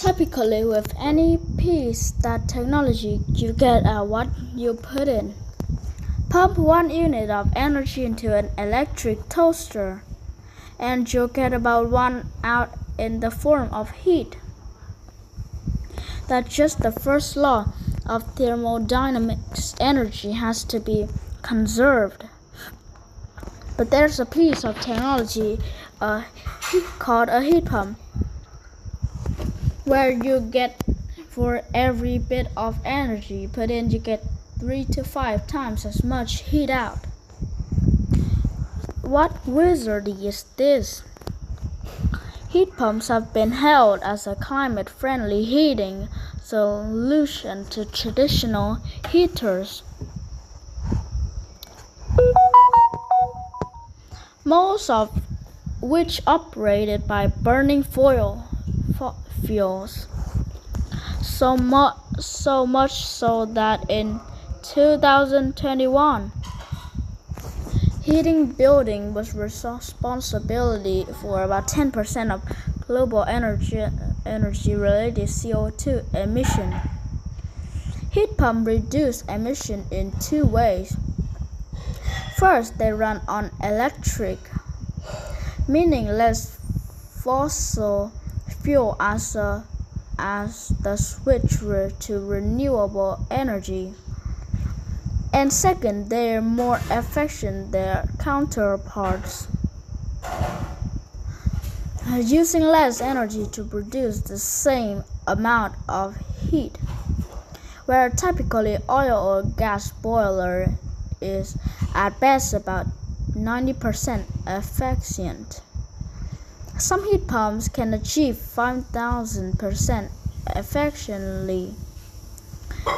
Typically, with any piece that technology, you get what you put in. Pump 1 unit of energy into an electric toaster, and you'll get about 1 out in the form of heat. That's just the first law of thermodynamics. Energy has to be conserved. But there's a piece of technology called a heat pump, where you get for every bit of energy you put in, you get 3 to 5 times as much heat out. What wizardry is this? Heat pumps have been held as a climate-friendly heating solution to traditional heaters. Most of which operated by burning fuels. So much so that in 2021, heating building was responsibility for about 10% of global energy-related CO2 emission. Heat pumps reduce emission in 2 ways. First, they run on electric, meaning less fossil fuel as the switch to renewable energy. And second, they are more efficient than their counterparts, using less energy to produce the same amount of heat. Where typically oil or gas boiler is at best about 90% efficient. Some heat pumps can achieve 5,000% efficiently.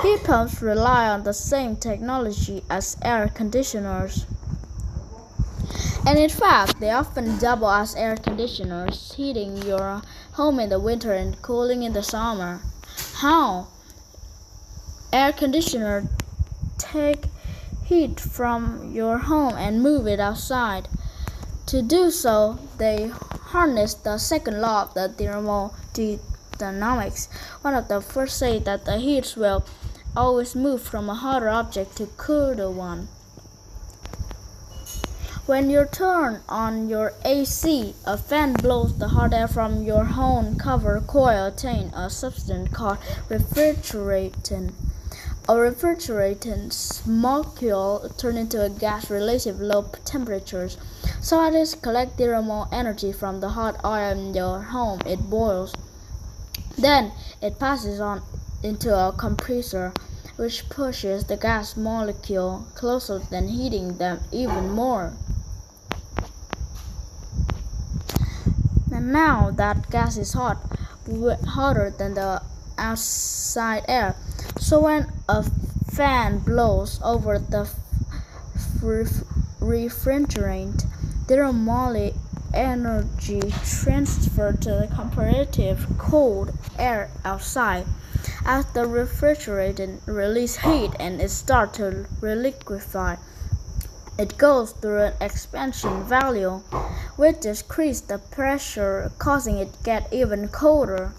Heat pumps rely on the same technology as air conditioners, and in fact, they often double as air conditioners, heating your home in the winter and cooling in the summer. How? Air conditioners take heat from your home and move it outside. To do so, they harness the second law of the thermodynamics. One of the first say that the heat will always move from a hotter object to a cooler one. When you turn on your AC, a fan blows the hot air from your home cover coil, obtain a substance called refrigerant. A refrigerant molecule turns into a gas relative low temperatures. Scientists collect thermal energy from the hot oil in your home. It boils. Then it passes on into a compressor, which pushes the gas molecule closer, then heating them even more. And now that gas is hotter than the outside air. So when a fan blows over the refrigerant, thermal energy transferred to the comparative cold air outside. As the refrigerant releases heat and it starts to reliquefy, it goes through an expansion valve, which decreases the pressure, causing it to get even colder.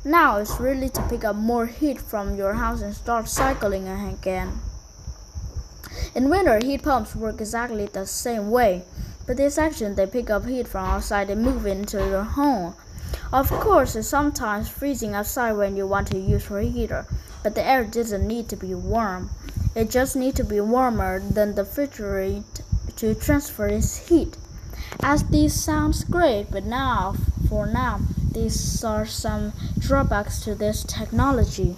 Now it's ready to pick up more heat from your house and start cycling again. In winter, heat pumps work exactly the same way, but this action they pick up heat from outside and move it into your home. Of course, it's sometimes freezing outside when you want to use your heater, but the air doesn't need to be warm. It just needs to be warmer than the refrigerant to transfer its heat. As this sounds great, but for now, these are some drawbacks to this technology.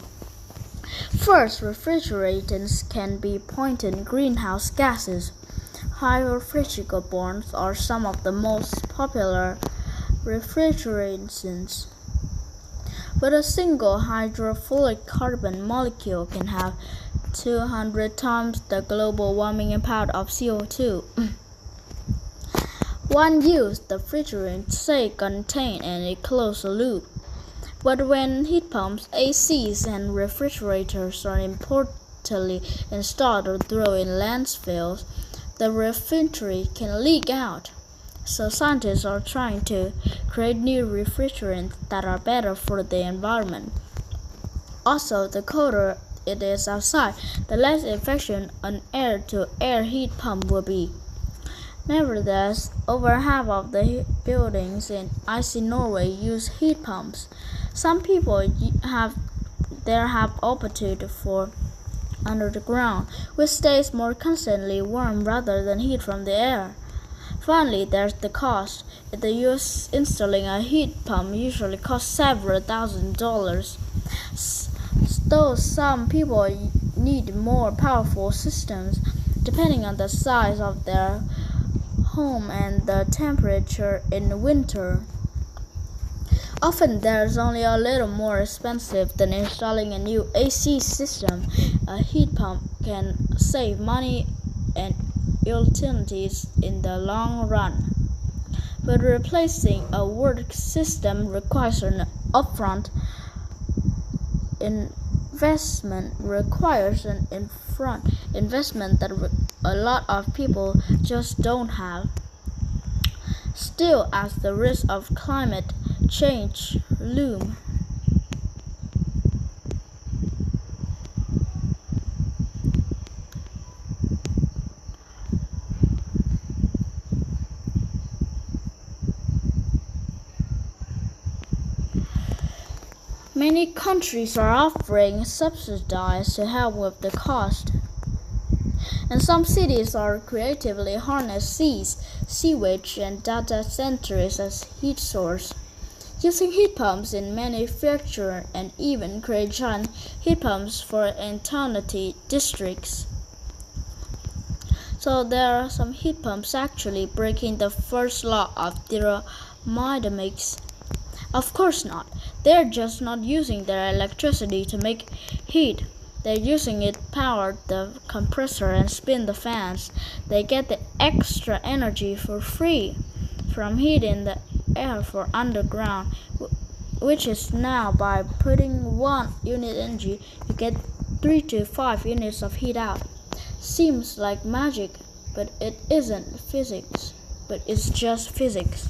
First, refrigerants can be potent greenhouse gases. High refrigerant are some of the most popular refrigerants. But a single hydrofluoric carbon molecule can have 200 times the global warming impact of CO2. One used the refrigerant say contain an enclosed loop. But when heat pumps, ACs, and refrigerators are importantly installed or thrown in landfills, the refrigerant can leak out. So scientists are trying to create new refrigerants that are better for the environment. Also, the colder it is outside, the less efficient an air-to-air heat pump will be. Nevertheless, over half of the buildings in icy Norway use heat pumps. Some people have opted for under the ground, which stays more constantly warm rather than heat from the air. Finally, there's the cost. In the US, installing a heat pump usually costs several $1,000s. Though some people need more powerful systems, depending on the size of their home and the temperature in winter. Often there's only a little more expensive than installing a new AC system. A heat pump can save money and utilities in the long run. But replacing a work system requires an upfront investment that a lot of people just don't have. Still, as the risks of climate change loom, many countries are offering subsidies to help with the cost. And some cities are creatively harness sewage, and data centers as heat source, using heat pumps in manufacture and even create giant heat pumps for entire districts. So there are some heat pumps actually breaking the first law of thermodynamics. Of course not. They're just not using their electricity to make heat. They're using it to power the compressor and spin the fans. They get the extra energy for free from heating the air for underground, which is now by putting 1 unit energy, you get 3 to 5 units of heat out. Seems like magic, but it isn't physics. But it's just physics.